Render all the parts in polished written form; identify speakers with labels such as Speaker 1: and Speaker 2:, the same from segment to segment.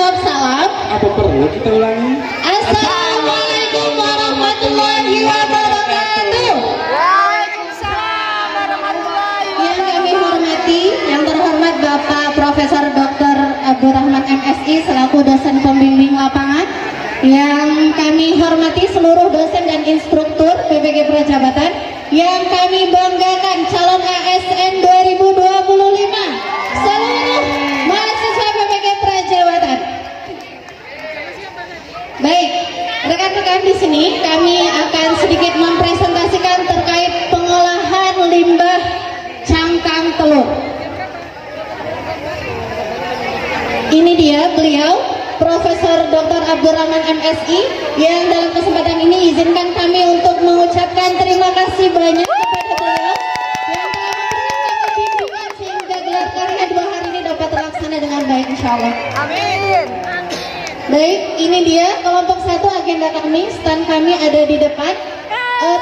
Speaker 1: jawab salam.
Speaker 2: Apa perlu kita ulangi?
Speaker 1: Assalamualaikum warahmatullahi wabarakatuh.
Speaker 3: Waalaikumsalam warahmatullahi
Speaker 1: Yang kami hormati, yang terhormat Bapak Profesor Dr. Abdurrahman MSI selaku dosen pembimbing lapangan. Yang kami hormati seluruh dosen dan instruktur PPG Prajabatan. Yang kami banggakan calon ASN 2025 seluruh mahasiswa PPG Prajabatan. Baik, rekan-rekan di sini kami akan sedikit mempresentasikan terkait pengolahan limbah cangkang telur. Ini dia beliau Profesor Dr. Abdurrahman MSI yang dalam kesempatan ini izinkan kami untuk mengucapkan terima kasih banyak kepada beliau yang telah memberikan kami bimbingan sehingga gelar karya 2 hari ini dapat terlaksana dengan baik insyaallah.
Speaker 3: Amin.
Speaker 1: Baik, ini dia kelompok 1 agenda kami, stand kami ada di depan.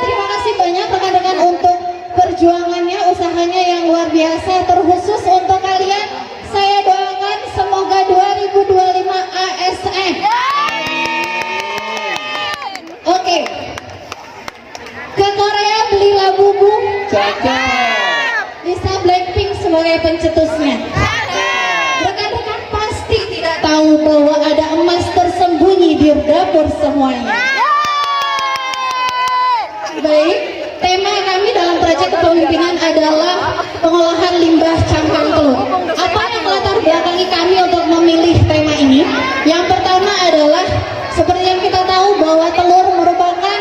Speaker 1: Terima kasih banyak rekan-rekan untuk perjuangannya, usahanya yang luar biasa, terkhusus untuk kalian. Saya doakan semoga 2025 ASN. Oke. Ke Korea beli labubu.
Speaker 2: Cakep.
Speaker 1: Bisa Blackpink sebagai pencetusnya. Rekan-rekan pasti tidak tahu bahwa ada emas tersembunyi di dapur semuanya. Baik, tema kami dalam proyek kepemimpinan adalah pengolahan limbah cangkang telur. Apa yang melatar belakangi kami untuk memilih tema ini? Yang pertama adalah seperti yang kita tahu bahwa telur merupakan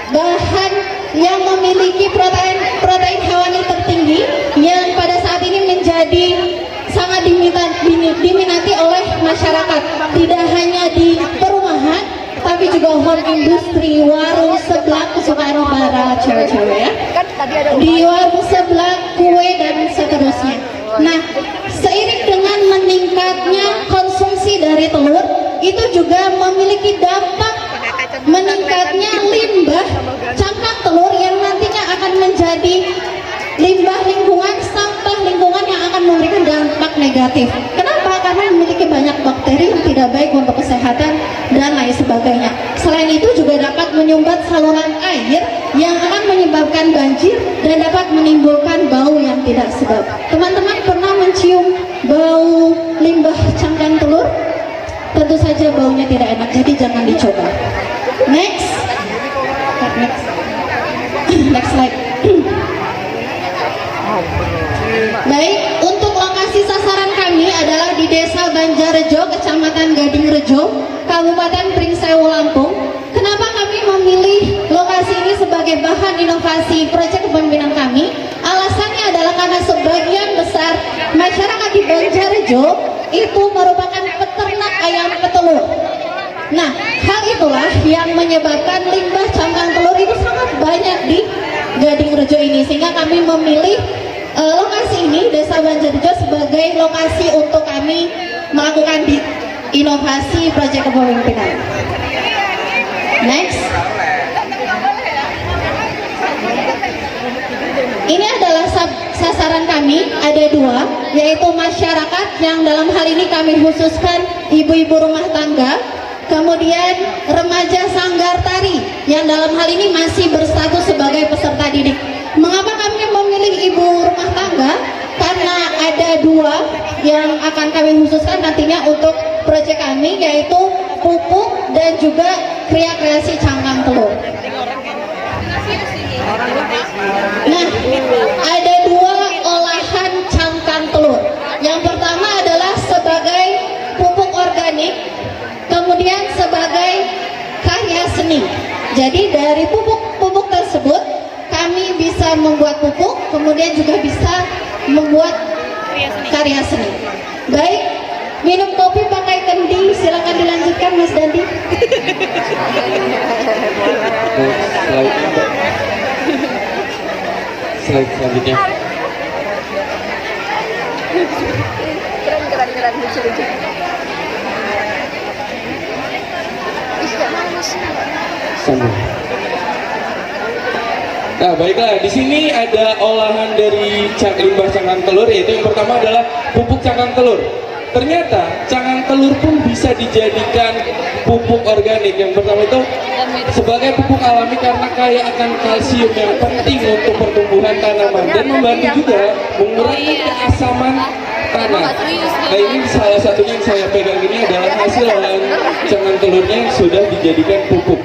Speaker 1: bahan yang memiliki protein hewani tertinggi yang pada saat ini menjadi sangat diminati oleh masyarakat, tidak hanya di perumahan tapi juga home industri, warung seblak kesukaan para cewek-cewek ya, di warung seblak, kue dan seterusnya. Nah, seiring dengan meningkatnya konsumsi dari telur, itu juga memiliki dampak meningkatnya limbah cangkang telur yang nantinya akan menjadi limbah lingkungan, sampah lingkungan yang akan memberikan dampak negatif. Kenapa? Karena memiliki banyak bakteri yang tidak baik untuk kesehatan dan lain sebagainya. Selain itu juga dapat menyumbat saluran air yang akan menyebabkan banjir dan dapat menimbulkan bau yang tidak sedap. Teman-teman pernah mencium bau limbah cangkang telur? Tentu saja baunya tidak enak, jadi jangan dicoba. Next slide. Baik, untuk lokasi sasaran kami adalah di Desa Banjarrejo, Kecamatan Gadingrejo, Kabupaten Pringsewu, Lampung. Kenapa kami memilih lokasi ini sebagai bahan inovasi proyek kepemimpinan kami? Alasannya adalah karena sebagian besar masyarakat di Banjarrejo itu merupakan peternak ayam petelur. Nah, hal itulah yang menyebabkan limbah cangkang telur itu sangat banyak di Gadingrejo ini, sehingga kami memilih lokasi ini, Desa Banjarrejo, sebagai lokasi untuk kami melakukan inovasi proyek kepemimpinan. Next. Ini adalah sasaran kami, ada 2, yaitu masyarakat yang dalam hal ini kami khususkan ibu-ibu rumah tangga, kemudian remaja sanggar tari yang dalam hal ini masih berstatus sebagai peserta didik. Mengapa kami memilih ibu rumah tangga? Karena ada 2 yang akan kami khususkan nantinya untuk proyek kami, yaitu pupuk dan juga kreasi cangkang telur. Nah, ada 2 olahan cangkang telur. Yang pertama adalah sebagai pupuk organik, kemudian sebagai karya seni. Jadi dari pupuk tersebut kami bisa membuat pupuk, kemudian juga bisa membuat karya seni. Baik, minum kopi pakai kendi, silakan dilanjutkan Mas Dandi.
Speaker 2: Slide selanjutnya.
Speaker 3: Keren lucu-lucu.
Speaker 2: Sambung. Nah, baiklah, di sini ada olahan dari limbah cangkang telur, yaitu yang pertama adalah pupuk cangkang telur. ternyata cangkang telur pun bisa dijadikan pupuk organik. Yang pertama itu sebagai pupuk alami karena kaya akan kalsium yang penting untuk pertumbuhan tanaman dan membantu juga mengurangi keasaman tanah. Nah, ini salah satunya yang saya pegang ini adalah hasil olahan cangkang telurnya yang sudah dijadikan pupuk.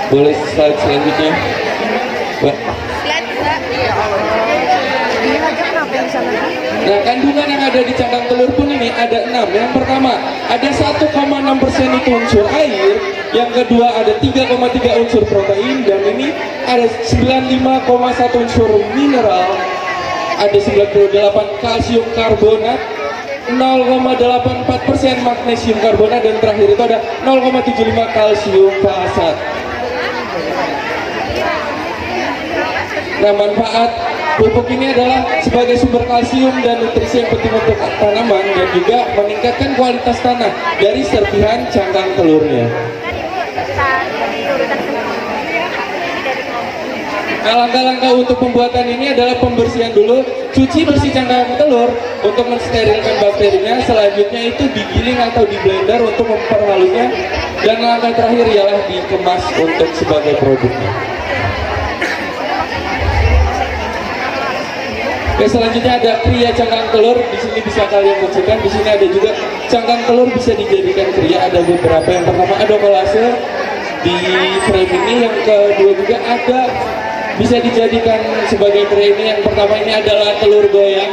Speaker 2: Boleh slide selanjutnya, Mbak. Nah, kandungan yang ada di cangkang telur pun ini ada 6. Yang pertama, ada 1,6% itu unsur air. Yang kedua, ada 3,3 unsur protein. Dan ini ada 95,1 unsur mineral. Ada 98 kalsium karbonat, 0,84% magnesium karbonat, dan terakhir itu ada 0,75 kalsium fasat. Nah, manfaat pupuk ini adalah sebagai sumber kalsium dan nutrisi yang penting untuk tanaman dan juga meningkatkan kualitas tanah dari serpihan cangkang telurnya. Nah, langkah-langkah untuk pembuatan ini adalah pembersihan dulu, cuci bersih cangkang telur untuk mensterilkan bakterinya. Selanjutnya itu digiling atau di blender untuk memperhalusnya, dan langkah terakhir ialah dikemas untuk sebagai produknya. Oke, selanjutnya ada kria cangkang telur. Di sini bisa kalian saksikan. Di sini ada juga cangkang telur bisa dijadikan kria. Ada beberapa. Yang pertama ada kolase di frame ini. Yang kedua juga ada bisa dijadikan sebagai kria ini. Yang pertama ini adalah telur goyang.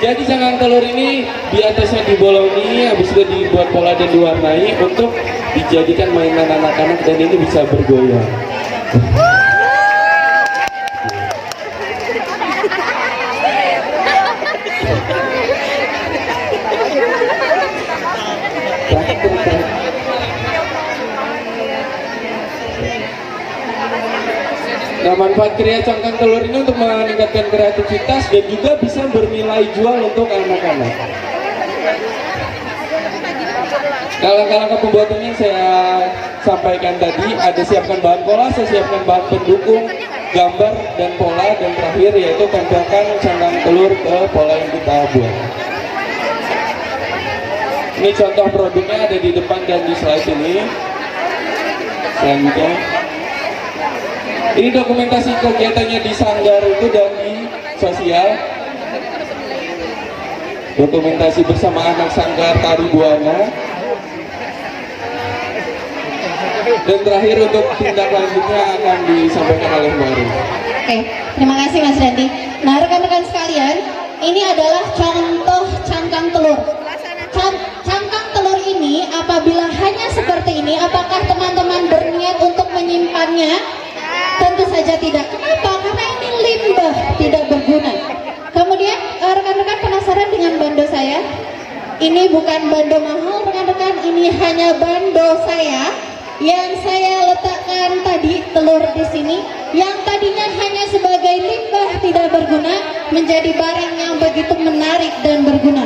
Speaker 2: Jadi cangkang telur ini di atasnya dibolongi, habis itu dibuat pola dan diwarnai untuk dijadikan mainan anak-anak, dan ini bisa bergoyang. Nah, manfaat kria cangkang telur ini untuk meningkatkan kreativitas dan juga bisa bernilai jual untuk anak-anak. Nah, langkah-langkah pembuatannya saya sampaikan tadi. Ada siapkan bahan kolase, siapkan bahan pendukung, gambar dan pola, dan terakhir yaitu tempelkan cangkang telur ke pola yang kita buat. Ini contoh produknya ada di depan dan di slide ini. Selanjutnya, ini dokumentasi kegiatannya di sanggar itu dan di sosial. Dokumentasi bersama anak sanggar Tari Buana. Dan terakhir untuk tindak lanjutnya akan disampaikan oleh Mbak Rin.
Speaker 1: Oke, terima kasih Mas Dandi. Nah, rekan-rekan sekalian, ini adalah contoh cangkang telur. Cangkang telur ini apabila hanya seperti ini, apakah teman-teman berniat untuk menyimpannya? Tentu saja tidak. Kenapa? Karena ini limbah, tidak berguna. Kemudian rekan-rekan penasaran dengan bando saya? Ini bukan bando mahal, rekan-rekan. Ini hanya bando saya yang saya letakkan tadi, telur di sini, yang tadinya hanya sebagai limbah tidak berguna menjadi barang yang begitu menarik dan berguna.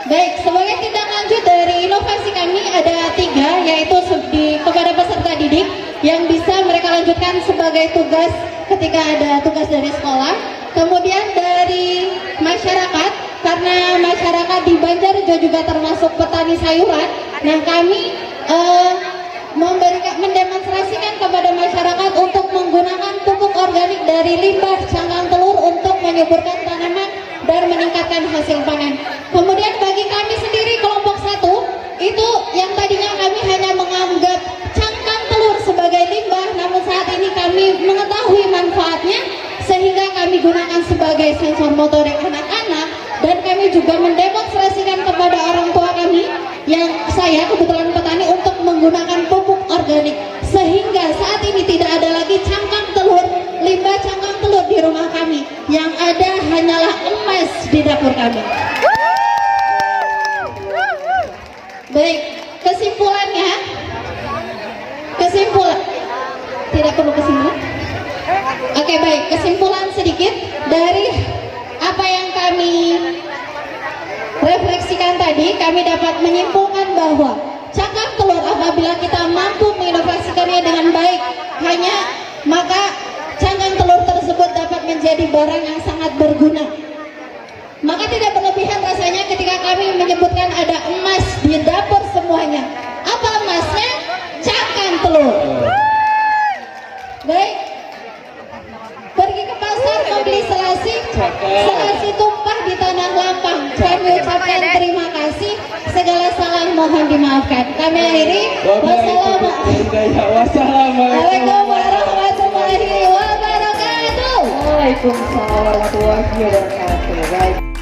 Speaker 1: Baik, sebagai tindak lanjut dari inovasi kami ada 3, yaitu kepada peserta didik yang bisa mereka lanjutkan sebagai tugas ketika ada tugas dari sekolah. Kemudian dari masyarakat, karena masyarakat di Banjarjo juga termasuk petani sayuran. Nah, kami mendemonstrasikan kepada masyarakat untuk menggunakan pupuk organik dari limbah cangkang telur untuk menyuburkan tanaman dan meningkatkan hasil panen. Kemudian bagi kami sendiri kelompok 1, itu yang tadinya kami hanya menganggap cangkang telur sebagai limbah, namun saat ini kami mengetahui manfaatnya sehingga kami gunakan sebagai sensor motorik anak-anak, dan kami juga mendemonstrasikan kepada orang tua kami yang saya kebetulan petani untuk menggunakan pupuk organik, sehingga saat ini tidak ada lagi cangkang telur, limbah cangkang telur di rumah kami. Yang ada hanyalah emas di dapur kami. Baik, kesimpulan tidak perlu kesimpulan. Oke, baik, kesimpulan sedikit dari apa yang kami refleksikan tadi. Kami dapat menyimpulkan bahwa cangkang telur apabila kita mampu menginovasikannya dengan baik, maka cangkang telur tersebut dapat menjadi barang yang sangat berguna. Maka tidak berlebihan rasanya ketika kami menyebutkan ada emas di dapur semuanya. Apa emasnya? Cangkang telur. Baik. Pergi ke pasar membeli selasi, selasi tumpah di tanah lapang. Kami ucapkan terima kasih, segala salah mohon dimaafkan. Kami akhiri. Wassalamualaikum warahmatullahi wabarakatuh.
Speaker 3: Waalaikumsalam warahmatullahi wabarakatuh. Baik.